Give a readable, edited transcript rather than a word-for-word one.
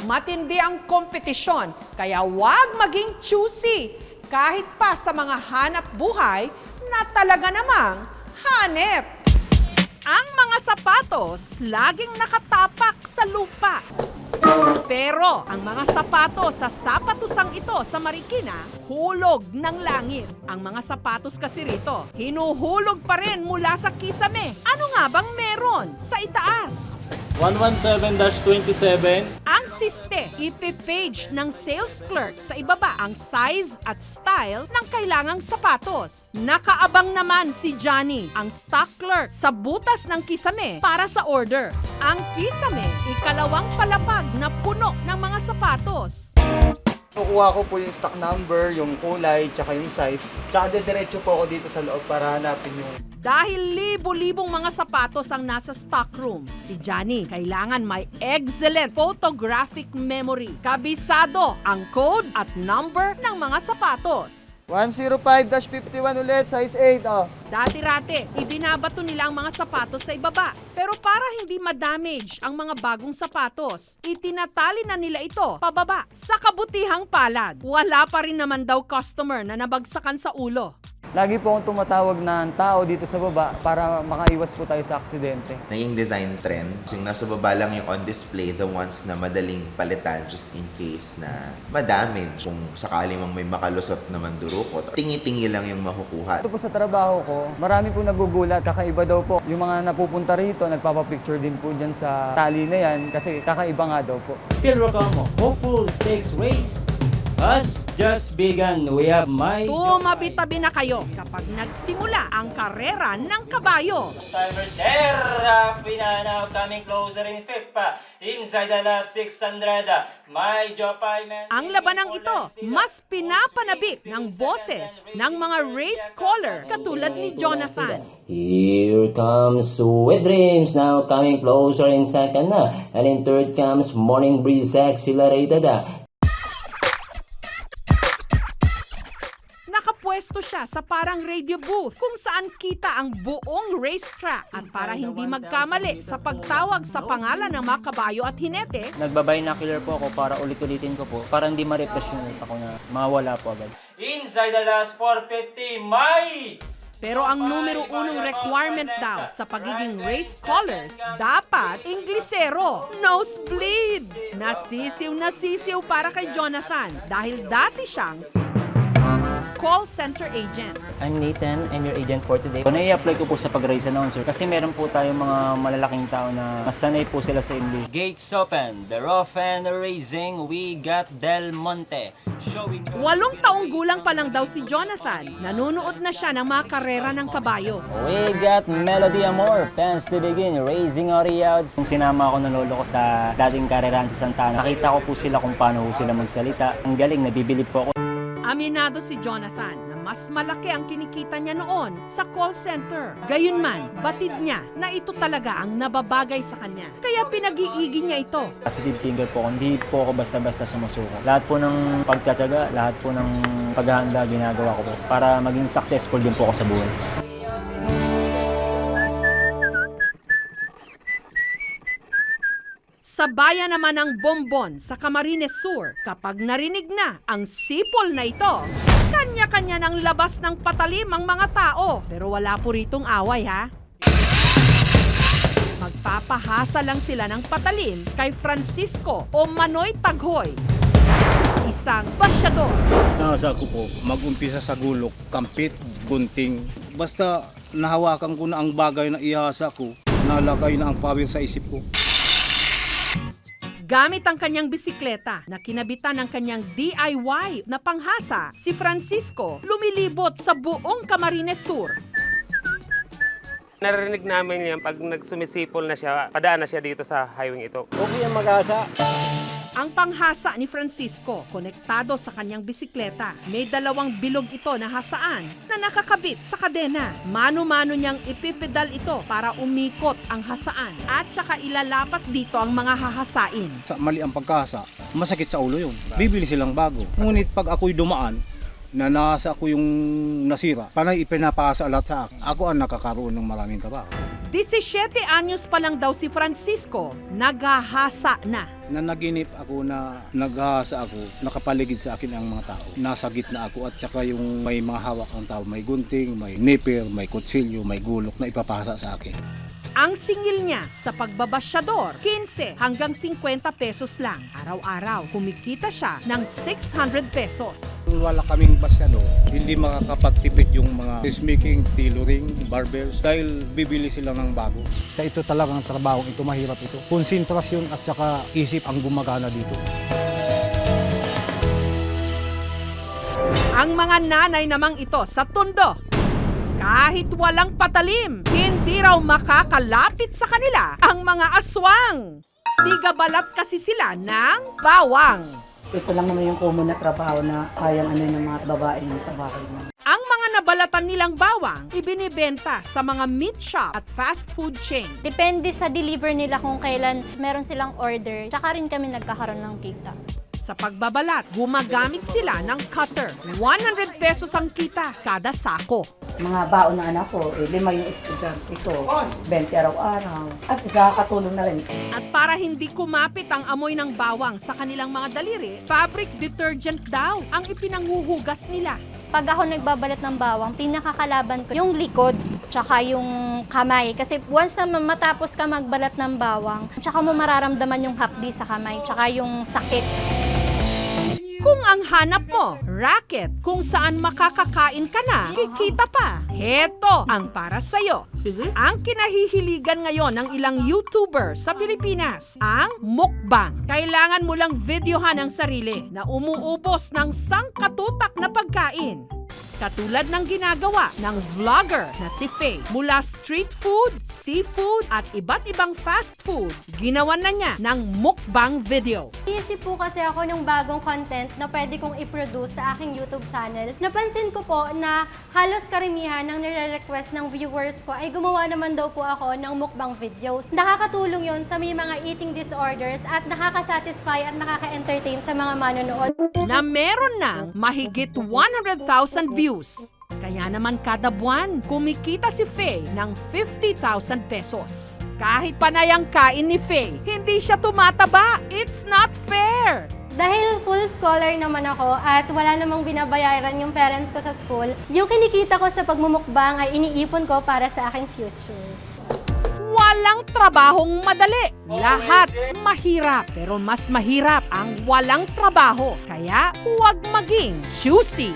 Matindi ang kompetisyon, kaya huwag maging choosy. Kahit pa sa mga hanap buhay na talaga namang hanep. Ang mga sapatos laging nakatapak sa lupa. Pero ang mga sapatos sa sapatusang ito sa Marikina, hulog ng langit. Ang mga sapatos kasi rito, hinuhulog pa rin mula sa kisame. Ano nga bang meron sa itaas? 117-27. Ang siste, ipipage ng sales clerk sa ibaba ang size at style ng kailangang sapatos. Nakaabang naman si Johnny, ang stock clerk, sa butas ng kisame para sa order. Ang kisame, ikalawang palapag na puno ng mga sapatos. Kukuha ko po yung stock number, yung kulay, tsaka yung size. Tsaka diretso po ako dito sa loob para hanapin yung... Dahil libo-libong mga sapatos ang nasa stockroom, si Johnny kailangan may excellent photographic memory. Kabisado ang code at number ng mga sapatos. 105-51 ulit, size 8, oh. Dati-rate, ibinabato nila ang mga sapatos sa ibaba. Pero para hindi ma-damage ang mga bagong sapatos, itinatali na nila ito pababa. Sa kabutihang palad, wala pa rin naman daw customer na nabagsakan sa ulo. Lagi po akong tumatawag ng tao dito sa baba para makaiwas po tayo sa aksidente. Naging design trend. Yung nasa baba lang yung on display, the ones na madaling palitan just in case na ma-damage. Kung sakali mang may makalusot na mandurukot, tingi-tingi lang yung makukuha. Ito po sa trabaho ko, marami pong nagugulat. Kakaiba daw po. Yung mga napupunta rito, nagpapapicture din po dyan sa tali na yan kasi kakaiba nga daw po. Phil Rocamo, Hopeful Stakes Race has just begun. We have my... Tumabi-tabi na kayo kapag nagsimula ang karera ng kabayo. Timers there, Finana coming closer in fifth pa. Inside the last 600, my Jopay man. Ang labanang ito, mas pinapanabik ng boses ng mga race caller katulad ni Jonathan. Here comes Sweet Dreams now coming closer in second na. And in third comes Morning Breeze Accelerated. Nakapwesto siya sa parang radio booth kung saan kita ang buong racetrack. At para hindi magkamali sa pagtawag sa pangalan ng mga kabayo at hinete, Nagbabinocular po ako para ulit-ulitin ko po para hindi ma-refresh yung utak ko na mawala po agad. Inside the last 450, my... pero ang numero unong requirement daw sa pagiging race callers, dapat Inglesero, nosebleed. Nasisiw para kay Jonathan dahil dati siyang call center agent. I'm Nathan, I'm your agent for today. Nai-apply ko po sa pag-race announcer kasi meron po tayong mga malalaking tao na mas sanay po sila sa English. Gates open, the rough and racing, we got Del Monte. Showing... 8 taong gulang pa lang daw si Jonathan. Nanunood na siya ng mga karera ng kabayo. We got Melody Amor, fans to begin, raising our odds. Nung sinama ako ng lolo ko sa dating karerahan sa Santa Ana, nakita ko po sila kung paano sila magsalita. Ang galing, nabibilib po ako. Aminado si Jonathan na mas malaki ang kinikita niya noon sa call center. Gayunman, batid niya na ito talaga ang nababagay sa kanya. Kaya pinag-iigi niya ito. Positive thinker po ako, hindi po ako basta-basta sumusuko. Lahat po ng pagtsatsaga, lahat po ng paghahanda ginagawa ko po para maging successful din po ako sa buhay. Sa bayan naman ng Bombon sa Camarines Sur, kapag narinig na ang sipol na ito, kanya-kanya ng labas ng patalim ang mga tao. Pero wala po ritong away ha. Magpapahasa lang sila ng patalim kay Francisco o Manoy Taghoy, isang basyador. Nasa ko po, mag-umpisa sa gulok, kampit, gunting. Basta nahawakan ko na ang bagay na ihasa ko, nalagay na ang pawis sa isip ko. Gamit ang kanyang bisikleta na kinabitan ng kanyang DIY na panghasa, si Francisco lumilibot sa buong Camarines Sur. Narinig namin yan pag nagsumisipol na siya, padaan na siya dito sa highway ito. Okay ang mag-asa. Ang panghasa ni Francisco, konektado sa kanyang bisikleta. May 2 bilog ito na hasaan na nakakabit sa kadena. Mano-mano niyang ipipedal ito para umikot ang hasaan at saka ilalapat dito ang mga hahasain. Sa mali ang pagkasa, masakit sa ulo yun. Bibili silang bago. Ngunit pag ako'y dumaan, na nasa ako yung nasira, panay ipinapasa lahat sa akin. Ako ang nakakaroon ng maraming trabaho. 17 anyos pa lang daw si Francisco, naghahasa na. Nanaginip ako na naghahasa ako, nakapaligid sa akin ang mga tao. Nasa gitna ako at saka yung may mga hawak ang tao, may gunting, may nipper, may kutsilyo, may gulok na ipapasa sa akin. Ang singil niya sa pagbabasyador, 15 hanggang 50 pesos lang. Araw-araw, kumikita siya ng 600 pesos. Wala kaming basyado, hindi makakapagtipid yung mga dressmaking, tailoring, barbers dahil bibili sila ng bago. Ito talagang trabaho, ito mahirap ito. Konsentrasyon at saka isip ang gumagana dito. Ang mga nanay namang ito sa Tondo, kahit walang patalim, hindi raw makakalapit sa kanila ang mga aswang. Tigabalat kasi sila ng bawang. Ito lang naman yung common na trabaho na kayang ng mga babae sa bahay mo. Ang mga nabalatan nilang bawang, ibinibenta sa mga meat shop at fast food chain. Depende sa deliver nila kung kailan meron silang order. Tsaka rin kami nagkakaroon ng kita. Sa pagbabalat, gumagamit sila ng cutter. 100 pesos ang kita kada sako. Mga baon na anak ko, 5 yung estudyante ko, 20 araw-araw. At isa katulong na rin. At para hindi kumapit ang amoy ng bawang sa kanilang mga daliri, fabric detergent daw ang ipinanghuhugas nila. Pag ako nagbabalat ng bawang, pinakakalaban ko yung likod tsaka yung kamay. Kasi once na matapos ka magbalat ng bawang, tsaka mo mararamdaman yung hapdi sa kamay, tsaka yung sakit. Kung ang hanap mo, racket, kung saan makakakain ka na, kikita pa. Heto ang para sa'yo. Ang kinahihiligan ngayon ng ilang YouTuber sa Pilipinas, ang mukbang. Kailangan mo lang videohan ang sarili na umuubos ng sangkatutak na pagkain. Katulad ng ginagawa ng vlogger na si Faye. Mula street food, seafood at iba't ibang fast food, ginawan na niya ng mukbang video. Iisip po kasi ako ng bagong content na pwede kong i-produce sa aking YouTube channel. Napansin ko po na halos karamihan ng nire-request ng viewers ko ay gumawa naman daw po ako ng mukbang videos. Nakakatulong yon sa may mga eating disorders at nakaka-satisfy at nakaka-entertain sa mga manonood. Na meron ng mahigit 100,000 views. Kaya naman kada buwan, kumikita si Faye ng 50,000 pesos. Kahit panay ang kain ni Faye, hindi siya tumataba. It's not fair! Dahil full scholar naman ako at wala namang binabayaran yung parents ko sa school, yung kinikita ko sa pagmumukbang ay iniipon ko para sa aking future. Walang trabahong madali. Lahat mahirap. Pero mas mahirap ang walang trabaho. Kaya huwag maging choosy.